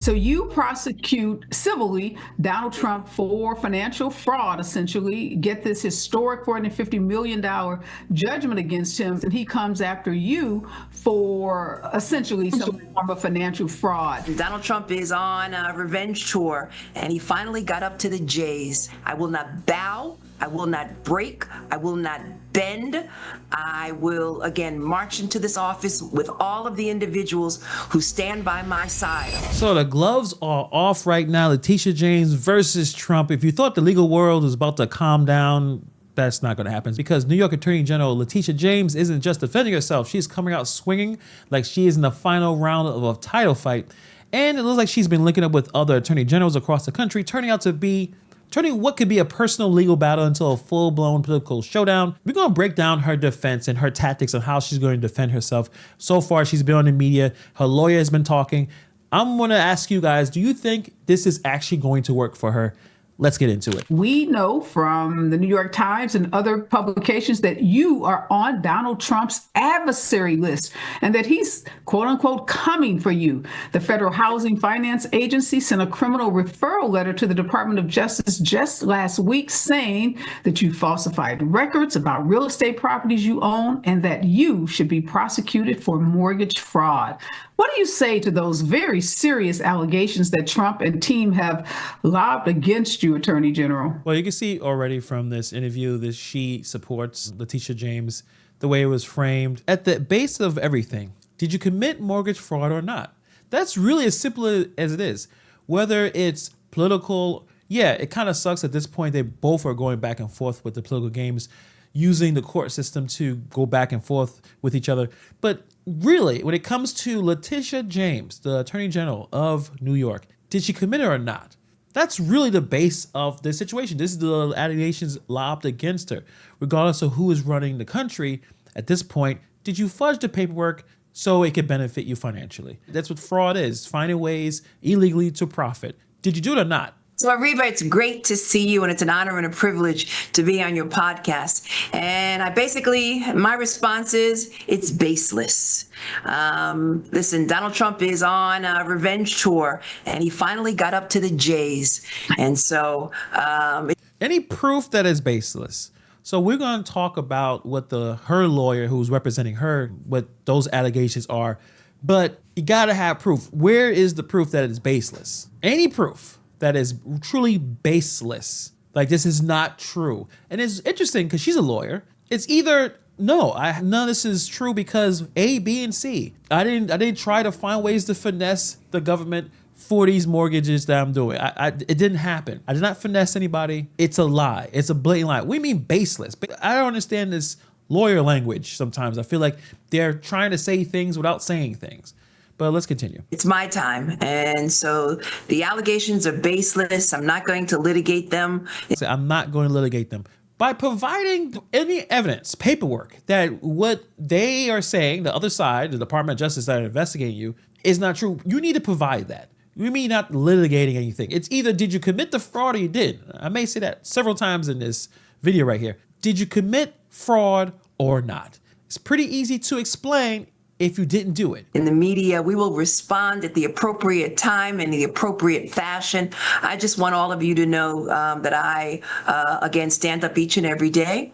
So you prosecute civilly Donald Trump for financial fraud, essentially, get this historic $450 million judgment against him, and he comes after you for essentially some form of financial fraud. Donald Trump is on a revenge tour, and he finally got up to the J's. I will not bow. I will not break. I will not bend. I will, again, march into this office with all of the individuals who stand by my side. So the gloves are off right now. Letitia James versus Trump. If you thought the legal world was about to calm down, that's not going to happen, because New York Attorney General Letitia James isn't just defending herself. She's coming out swinging like she is in the final round of a title fight. And it looks like she's been linking up with other attorney generals across the country, turning what could be a personal legal battle into a full-blown political showdown. We're going to break down her defense and her tactics on how she's going to defend herself. So far, she's been on the media. Her lawyer has been talking. I'm going to ask you guys, do you think this is actually going to work for her? Let's get into it. We know from the New York Times and other publications that you are on Donald Trump's adversary list and that he's, quote unquote, coming for you. The Federal Housing Finance Agency sent a criminal referral letter to the Department of Justice just last week saying that you falsified records about real estate properties you own and that you should be prosecuted for mortgage fraud. What do you say to those very serious allegations that Trump and team have lobbed against you, Attorney General? Well, you can see already from this interview that she supports Letitia James, the way it was framed. At the base of everything, did you commit mortgage fraud or not? That's really as simple as it is. Whether it's political, yeah, it kind of sucks at this point. They both are going back and forth with the political games, using the court system to go back and forth with each other. But really, when it comes to Letitia James, the Attorney General of New York, did she commit it or not? That's really the base of the situation. This is the allegations lobbed against her. Regardless of who is running the country, at this point, did you fudge the paperwork so it could benefit you financially? That's what fraud is, finding ways illegally to profit. Did you do it or not? So Ariba, it's great to see you, and it's an honor and a privilege to be on your podcast. And my response is, it's baseless. Listen, Donald Trump is on a revenge tour, and he finally got up to the J's. And so... Any proof that is baseless? So we're going to talk about what her lawyer, who's representing her, what those allegations are. But you got to have proof. Where is the proof that it's baseless? Any proof that is truly baseless, like this is not true. And it's interesting because she's a lawyer. It's either no, none of this is true because A, B, and C. I didn't try to find ways to finesse the government for these mortgages that I'm doing. It didn't happen. I did not finesse anybody. It's a lie. It's a blatant lie. We mean baseless. But I don't understand this lawyer language sometimes. I feel like they're trying to say things without saying things. But let's continue. It's my time. And so the allegations are baseless. I'm not going to litigate them. I'm not going to litigate them. By providing any evidence, paperwork, that what they are saying, the other side, the Department of Justice that are investigating you, is not true, you need to provide that. You mean not litigating anything. It's either did you commit the fraud or you did. I may say that several times in this video right here. Did you commit fraud or not? It's pretty easy to explain if you didn't do it. In the media, we will respond at the appropriate time and the appropriate fashion. I just want all of you to know that I, again, stand up each and every day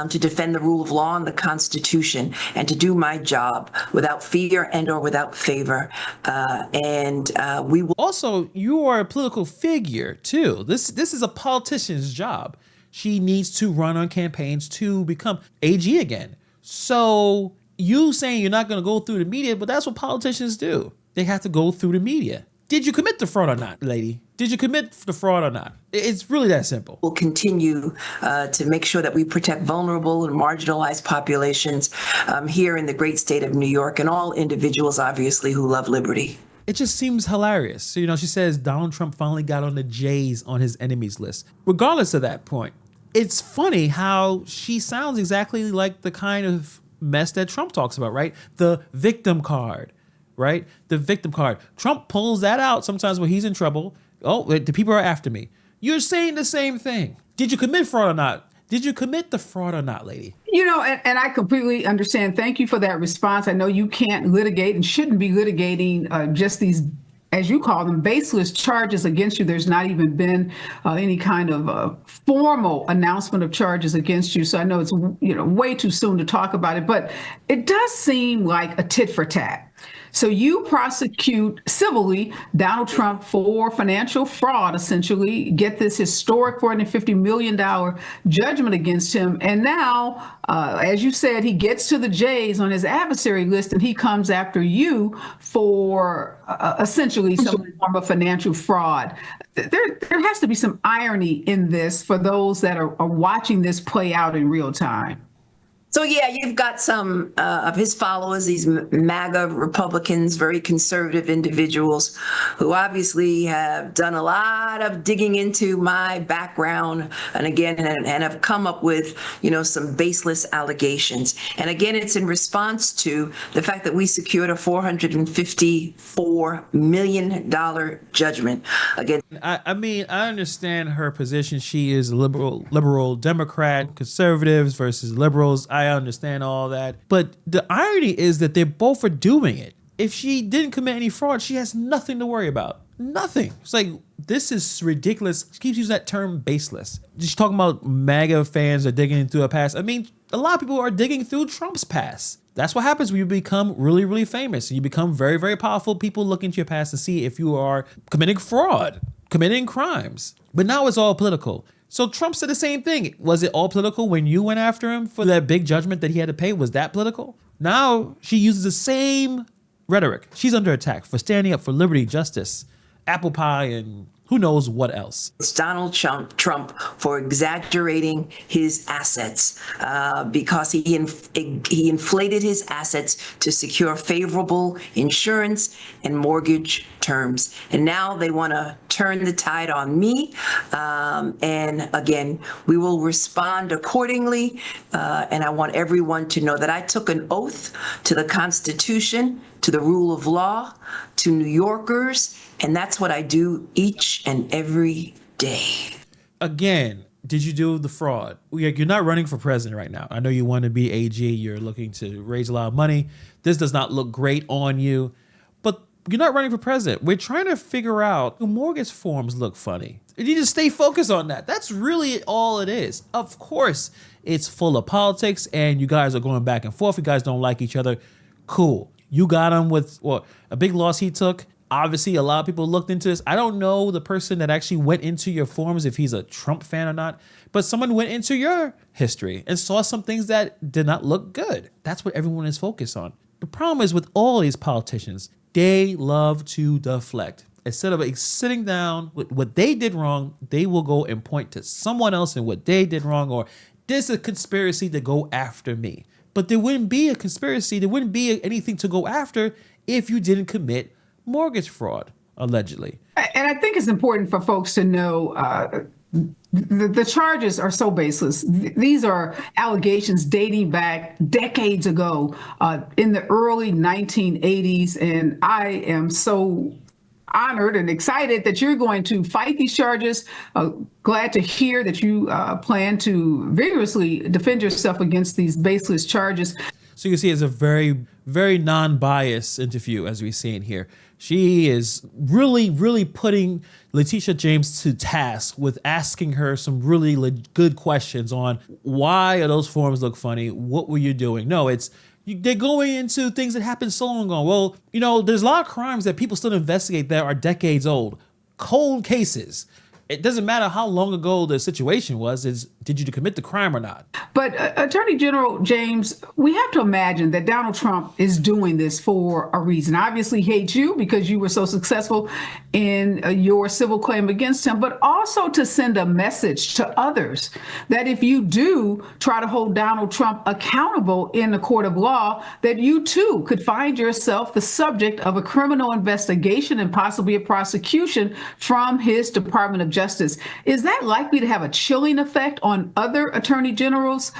to defend the rule of law and the Constitution and to do my job without fear and or without favor. We will. Also, you are a political figure too. This is a politician's job. She needs to run on campaigns to become AG again. So you saying you're not going to go through the media, but that's what politicians do. They have to go through the media. Did you commit the fraud or not, lady? Did you commit the fraud or not? It's really that simple. We'll continue to make sure that we protect vulnerable and marginalized populations here in the great state of New York and all individuals, obviously, who love liberty. It just seems hilarious. So, she says Donald Trump finally got on the J's on his enemies list. Regardless of that point, it's funny how she sounds exactly like the kind of mess that Trump talks about, right? The victim card, right? The victim card. Trump pulls that out sometimes when he's in trouble. Oh, the people are after me. You're saying the same thing. Did you commit fraud or not? Did you commit the fraud or not, lady? And I completely understand. Thank you for that response. I know you can't litigate and shouldn't be litigating just these as you call them, baseless charges against you. There's not even been any kind of formal announcement of charges against you. So I know it's way too soon to talk about it, but it does seem like a tit for tat. So you prosecute civilly Donald Trump for financial fraud, essentially, get this historic $450 million judgment against him. And now, as you said, he gets to the J's on his adversary list and he comes after you for essentially some form of financial fraud. There has to be some irony in this for those that are watching this play out in real time. So yeah, you've got some of his followers, these MAGA Republicans, very conservative individuals who obviously have done a lot of digging into my background and again, and have come up with, some baseless allegations. And again, it's in response to the fact that we secured a $454 million judgment against. I mean, I understand her position. She is a liberal Democrat, conservatives versus liberals. I understand all that. But the irony is that they both are doing it. If she didn't commit any fraud, she has nothing to worry about. Nothing. It's like, this is ridiculous. She keeps using that term baseless. Just talking about MAGA fans are digging into a past. I mean, a lot of people are digging through Trump's past. That's what happens when you become really, really famous. You become very, very powerful. People look into your past to see if you are committing fraud, committing crimes. But now it's all political. So Trump said the same thing. Was it all political when you went after him for that big judgment that he had to pay? Was that political? Now she uses the same rhetoric. She's under attack for standing up for liberty, justice, apple pie, and who knows what else. It's Donald Trump for exaggerating his assets because he inflated his assets to secure favorable insurance and mortgage terms. And now they want to turn the tide on me. And again, we will respond accordingly. And I want everyone to know that I took an oath to the Constitution, to the rule of law, to New Yorkers, and that's what I do each and every day. Again, did you do the fraud? You're not running for president right now. I know you want to be AG. You're looking to raise a lot of money. This does not look great on you, but you're not running for president. We're trying to figure out, do mortgage forms look funny? You need to stay focused on that. That's really all it is. Of course, it's full of politics and you guys are going back and forth. You guys don't like each other. Cool. You got him with a big loss he took. Obviously, a lot of people looked into this. I don't know the person that actually went into your forums, if he's a Trump fan or not, but someone went into your history and saw some things that did not look good. That's what everyone is focused on. The problem is with all these politicians, they love to deflect. Instead of sitting down with what they did wrong, they will go and point to someone else and what they did wrong, or there's a conspiracy to go after me. But there wouldn't be a conspiracy. There wouldn't be anything to go after if you didn't commit mortgage fraud, allegedly. And I think it's important for folks to know the charges are so baseless. These are allegations dating back decades ago in the early 1980s. And I am so honored and excited that you're going to fight these charges. Glad to hear that you plan to vigorously defend yourself against these baseless charges. So you can see it's a very, very non-biased interview, as we see in here. She is really, really putting Letitia James to task with asking her some really good questions on why are those forms look funny? What were you doing? No, they're going into things that happened so long ago. Well, there's a lot of crimes that people still investigate that are decades old. Cold cases. It doesn't matter how long ago the situation was, did you commit the crime or not? But Attorney General James, we have to imagine that Donald Trump is doing this for a reason. Obviously, he hates you because you were so successful in your civil claim against him, but also to send a message to others that if you do try to hold Donald Trump accountable in the court of law, that you too could find yourself the subject of a criminal investigation and possibly a prosecution from his Department of Justice. Is that likely to have a chilling effect on other attorney generals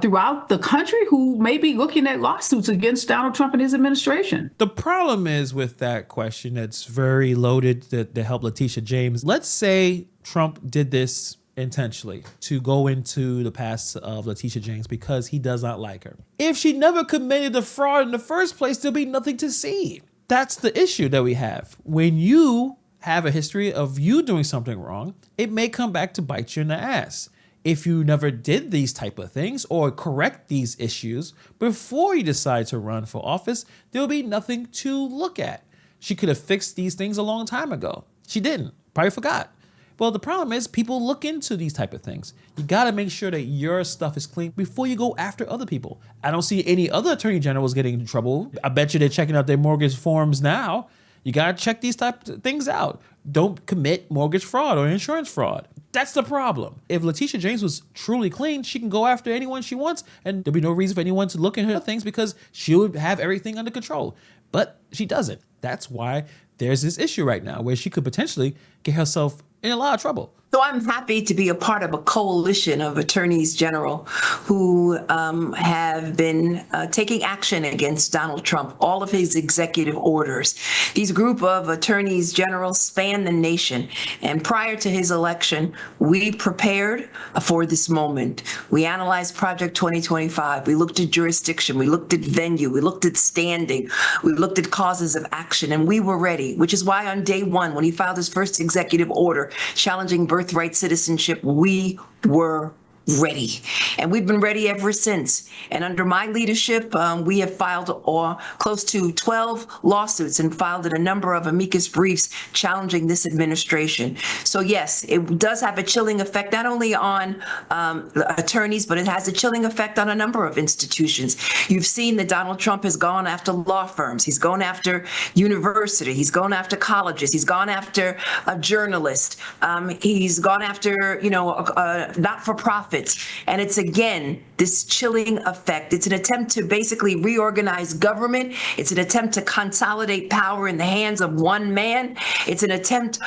throughout the country who may be looking at lawsuits against Donald Trump and his administration? The problem is with that question that's very loaded to help Letitia James. Let's say Trump did this intentionally to go into the past of Letitia James because he does not like her. If she never committed the fraud in the first place, there'll be nothing to see. That's the issue that we have. When you have a history of you doing something wrong, it may come back to bite you in the ass. If you never did these type of things or correct these issues before you decide to run for office, there'll be nothing to look at. She could have fixed these things a long time ago. She didn't, probably forgot. Well, the problem is people look into these type of things. You got to make sure that your stuff is clean before you go after other people. I don't see any other attorney generals getting in trouble. I bet you they're checking out their mortgage forms now. You got to check these type of things out. Don't commit mortgage fraud or insurance fraud. That's the problem. If Letitia James was truly clean, she can go after anyone she wants, and there'll be no reason for anyone to look into her things because she would have everything under control. But she doesn't. That's why there's this issue right now where she could potentially get herself in a lot of trouble. So I'm happy to be a part of a coalition of attorneys general who have been taking action against Donald Trump, all of his executive orders. These group of attorneys general span the nation. And prior to his election, we prepared for this moment. We analyzed Project 2025. We looked at jurisdiction. We looked at venue. We looked at standing. We looked at causes of action. And we were ready, which is why on day one, when he filed his first executive order challenging birthright citizenship, we were ready. And we've been ready ever since. And under my leadership, we have filed close to 12 lawsuits and filed a number of amicus briefs challenging this administration. So yes, it does have a chilling effect, not only on attorneys, but it has a chilling effect on a number of institutions. You've seen that Donald Trump has gone after law firms. He's gone after university. He's gone after colleges. He's gone after a journalist. He's gone after, not-for-profit. And it's, again, this chilling effect. It's an attempt to basically reorganize government. It's an attempt to consolidate power in the hands of one man. It's an attempt,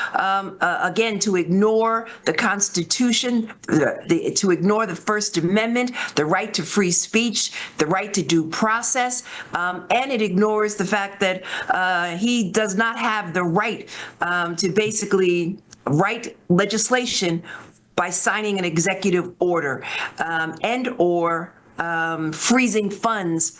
again, to ignore the Constitution, to ignore the First Amendment, the right to free speech, the right to due process. And it ignores the fact that he does not have the right to basically write legislation by signing an executive order and or freezing funds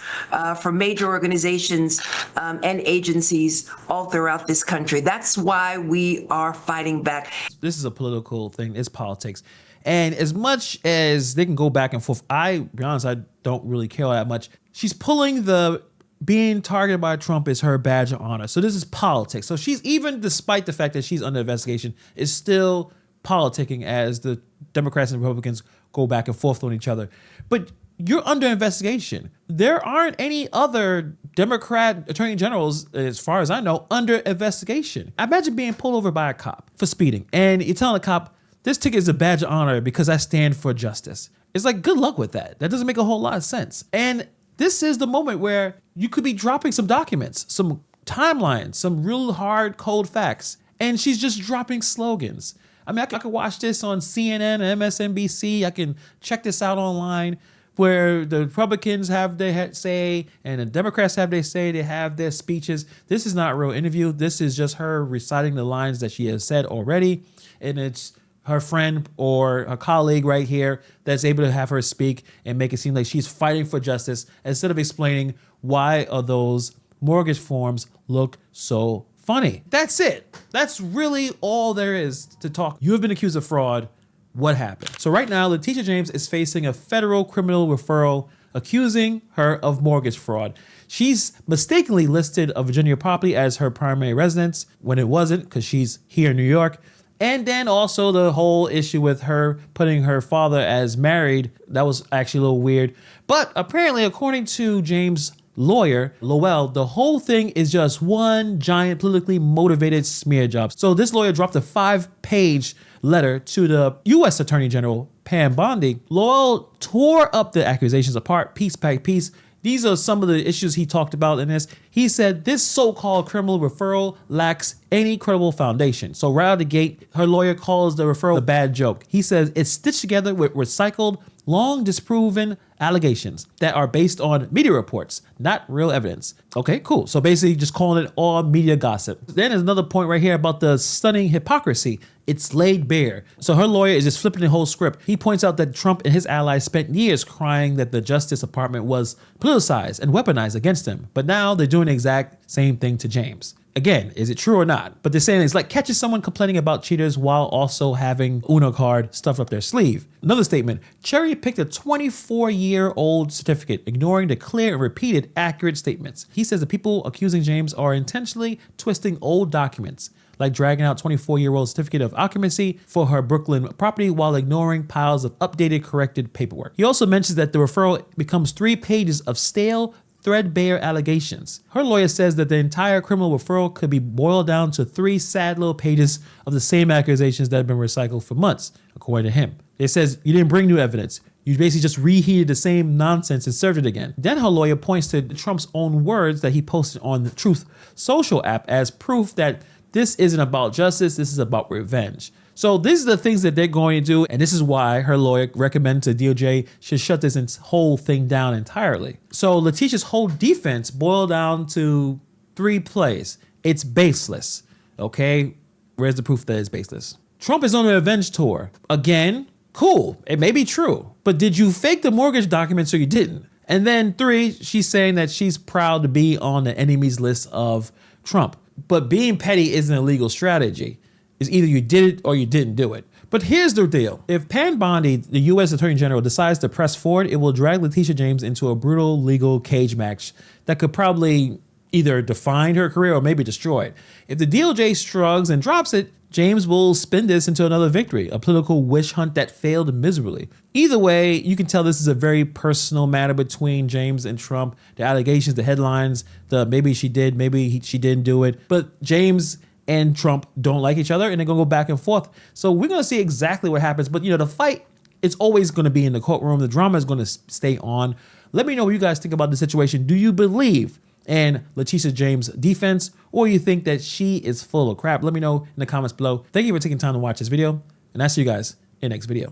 for major organizations and agencies all throughout this country. That's why we are fighting back. This is a political thing. It's politics. And as much as they can go back and forth, be honest, I don't really care that much. She's pulling the being targeted by Trump is her badge of honor. So this is politics. So she's, even despite the fact that she's under investigation, is still politicking as the Democrats and Republicans go back and forth on each other. But you're under investigation. There aren't any other Democrat attorney generals, as far as I know, under investigation. Imagine being pulled over by a cop for speeding, and you're telling the cop, this ticket is a badge of honor because I stand for justice. It's like, good luck with that. That doesn't make a whole lot of sense. And this is the moment where you could be dropping some documents, some timelines, some real hard, cold facts, and she's just dropping slogans. I mean, I could watch this on CNN, MSNBC. I can check this out online where the Republicans have their say and the Democrats have their say. They have their speeches. This is not a real interview. This is just her reciting the lines that she has said already. And it's her friend or a colleague right here that's able to have her speak and make it seem like she's fighting for justice instead of explaining why are those mortgage forms look so funny. That's it. That's really all there is to talk. You have been accused of fraud. What happened? So right now, Letitia James is facing a federal criminal referral accusing her of mortgage fraud. She's mistakenly listed a Virginia property as her primary residence when it wasn't, because she's here in New York. And then also the whole issue with her putting her father as married. That was actually a little weird. But apparently, according to James' lawyer, Lowell, the whole thing is just one giant politically motivated smear job. So this lawyer dropped a 5-page letter to the U.S. Attorney General, Pam Bondi. Lowell tore up the accusations apart, piece by piece. These are some of the issues he talked about in this. He said this so-called criminal referral lacks any credible foundation. So right out of the gate, her lawyer calls the referral a bad joke. He says it's stitched together with recycled long disproven allegations that are based on media reports, not real evidence. Okay, cool. So basically just calling it all media gossip. Then there's another point right here about the stunning hypocrisy. It's laid bare. So her lawyer is just flipping the whole script. He points out that Trump and his allies spent years crying that the Justice Department was politicized and weaponized against him. But now they're doing the exact same thing to James. Again, is it true or not? But they're saying it's like catching someone complaining about cheaters while also having Uno card stuffed up their sleeve. Another statement, Cherry picked a 24-year-old certificate, ignoring the clear and repeated accurate statements. He says the people accusing James are intentionally twisting old documents, like dragging out 24-year-old certificate of occupancy for her Brooklyn property while ignoring piles of updated, corrected paperwork. He also mentions that the referral becomes 3 pages of stale, threadbare allegations. Her lawyer says that the entire criminal referral could be boiled down to 3 sad little pages of the same accusations that have been recycled for months, according to him. It says you didn't bring new evidence. You basically just reheated the same nonsense and served it again. Then her lawyer points to Trump's own words that he posted on the Truth Social app as proof that this isn't about justice, this is about revenge. So these are the things that they're going to do, and this is why her lawyer recommends to DOJ should shut this whole thing down entirely. So Letitia's whole defense boiled down to 3 plays. It's baseless, okay? Where's the proof that it's baseless? Trump is on a revenge tour. Again, cool, it may be true, but did you fake the mortgage documents or you didn't? And then 3, she's saying that she's proud to be on the enemies list of Trump. But being petty isn't a legal strategy. It's either you did it or you didn't do it. But here's the deal. If Pam Bondi, the U.S. Attorney General, decides to press forward, it will drag Letitia James into a brutal legal cage match that could probably either define her career or maybe destroy it. If the DOJ shrugs and drops it, James will spin this into another victory, a political witch hunt that failed miserably. Either way, you can tell this is a very personal matter between James and Trump. The allegations, the headlines, the maybe she did, maybe she didn't do it. But James and Trump don't like each other and they're gonna go back and forth. So we're gonna see exactly what happens. But the fight, it's always gonna be in the courtroom. The drama is gonna stay on. Let me know what you guys think about the situation. Do you believe in Letitia James' defense, or you think that she is full of crap? Let me know in the comments below. Thank you for taking time to watch this video, and I'll see you guys in the next video.